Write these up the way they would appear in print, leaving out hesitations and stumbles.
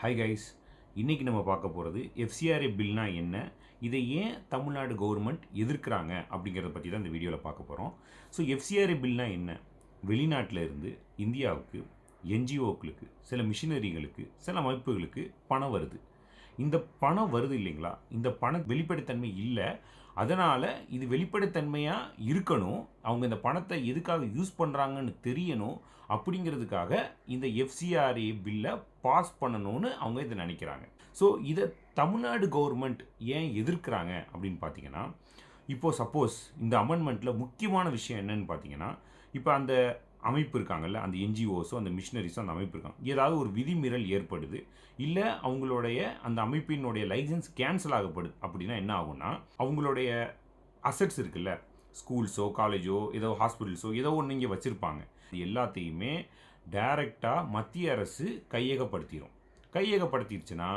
Hi guys, இன்றைக்கி நம்ம பார்க்க போகிறது எஃப்சிஆர்ஏ பில்னா என்ன, இதை ஏன் தமிழ்நாடு கவர்மெண்ட் எதிர்க்கிறாங்க அப்படிங்கிறத பற்றி தான் இந்த வீடியோவில் பார்க்க போகிறோம். ஸோ எஃப்சிஆர்ஏ பில்னா என்ன? வெளிநாட்டில் இருந்து இந்தியாவுக்கு என்ஜிஓக்களுக்கு, சில மிஷினரிகளுக்கு, சில அமைப்புகளுக்கு பணம் வருது. இந்த பணம் வருது இல்லைங்களா, இந்த பண வெளிப்படைத்தன்மை இல்லை. அதனால் இது வெளிப்படைத்தன்மையாக இருக்கணும், அவங்க இந்த பணத்தை எதுக்காக யூஸ் பண்ணுறாங்கன்னு தெரியணும். அப்படிங்கிறதுக்காக இந்த எஃப்சிஆர்ஏ பில்லை பாஸ் பண்ணணும்னு அவங்க இதை நினைக்கிறாங்க. ஸோ இதை தமிழ்நாடு கவர்மெண்ட் ஏன் எதிர்க்கிறாங்க அப்படின்னு பார்த்தீங்கன்னா, இப்போது சப்போஸ் இந்த அமெண்ட்மெண்ட்டில் முக்கியமான விஷயம் என்னன்னு பார்த்தீங்கன்னா, இப்போ அந்த அமைப்பு இருக்காங்கல்ல, அந்த என்ஜிஓஸோ அந்த மிஷினரிஸோ அந்த அமைப்பு இருக்காங்க, ஏதாவது ஒரு விதிமீறல் ஏற்படுது, இல்லை அவங்களுடைய அந்த அமைப்பினுடைய லைசன்ஸ் கேன்சல் ஆகப்படுது அப்படின்னா என்ன ஆகும்னா, அவங்களுடைய அசட்ஸ் இருக்குல்ல, ஸ்கூல்ஸோ காலேஜோ ஏதோ ஹாஸ்பிட்டல்ஸோ ஏதோ ஒன்று இங்கே வச்சுருப்பாங்க, இது எல்லாத்தையுமே டைரெக்டாக மத்திய அரசு கையகப்படுத்திடுச்சுன்னா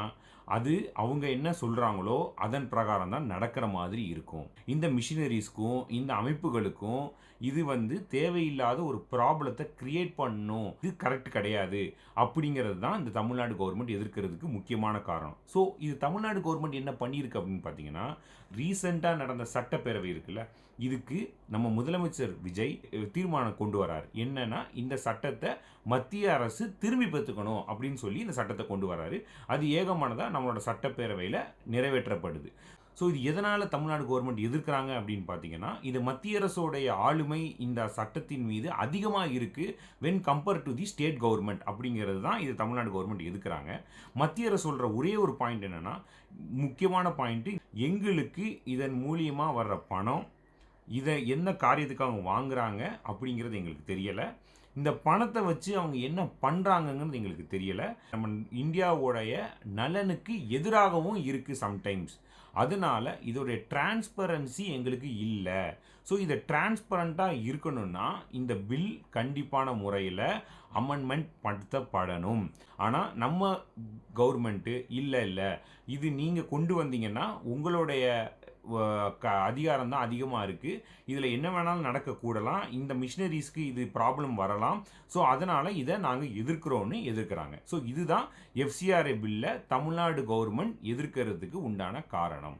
அது அவங்க என்ன சொல்கிறாங்களோ அதன் பிரகாரம் தான் நடக்கிற மாதிரி இருக்கும். இந்த மிஷினரிஸ்க்கும் இந்த அமைப்புகளுக்கும் இது தேவையில்லாத ஒரு ப்ராப்ளத்தை கிரியேட் பண்ணணும், இது கரெக்ட் கிடையாது அப்படிங்கிறது தான் இந்த தமிழ்நாடு கவர்மெண்ட் எதிர்க்கிறதுக்கு முக்கியமான காரணம். ஸோ இது தமிழ்நாடு கவர்மெண்ட் என்ன பண்ணியிருக்கு அப்படின்னு பார்த்தீங்கன்னா, ரீசெண்டாக நடந்த சட்டப்பேரவை இருக்குல்ல, இதுக்கு நம்ம முதலமைச்சர் விஜய் தீர்மானம் கொண்டு வரார். என்னன்னா, இந்த சட்டத்தை மத்திய அரசு திரும்பி பெற்றுக்கணும் அப்படின்னு சொல்லி இந்த சட்டத்தை கொண்டு வராரு. அது ஏகமானதாக நம்மளோட சட்டப்பேரவையில் நிறைவேற்றப்படுது. ஸோ இது எதனால் தமிழ்நாடு கவர்மெண்ட் எதிர்க்கிறாங்க அப்படின்னு பார்த்தீங்கன்னா, இது மத்திய அரசோடைய ஆளுமை இந்த சட்டத்தின் மீது அதிகமாக இருக்குது when compare to the state government அப்படிங்கிறது தான் இது தமிழ்நாடு கவர்மெண்ட் எதிர்க்கிறாங்க. மத்திய அரசு சொல்கிற ஒரே ஒரு பாயிண்ட் என்னென்னா, முக்கியமான பாயிண்ட்டு, எங்களுக்கு இதன் மூலியமாக வர்ற பணம் இதை என்ன காரியத்துக்கு அவங்க வாங்குறாங்க அப்படிங்கிறது எங்களுக்கு தெரியலை. இந்த பணத்தை வச்சு அவங்க என்ன பண்ணுறாங்கங்கிறது எங்களுக்கு தெரியலை. நம்ம இந்தியாவோடைய நலனுக்கு எதிராகவும் இருக்குது சம்டைம்ஸ். அதனால் இதோடைய டிரான்ஸ்பரன்சி எங்களுக்கு இல்லை. ஸோ இதை டிரான்ஸ்பரண்ட்டாக இருக்கணும்னா இந்த பில் கண்டிப்பான முறையில் அமெண்ட்மெண்ட் படுத்தப்படணும். ஆனால் நம்ம கவர்மெண்ட்டு இல்லை இது நீங்கள் கொண்டு வந்தீங்கன்னா உங்களுடைய அதிகாரம் தான் அதிகமாக இருக்குது, இதில் என்ன வேணாலும் நடக்கக்கூடலாம், இந்த மிஷினரிஸ்க்கு இது ப்ராப்ளம் வரலாம், ஸோ அதனால் இதை நாங்கள் எதிர்க்கிறாங்க. ஸோ இதுதான் எஃப்சிஆர்ஏ பில்லை தமிழ்நாடு கவர்மெண்ட் எதிர்க்கிறதுக்கு உண்டான காரணம்.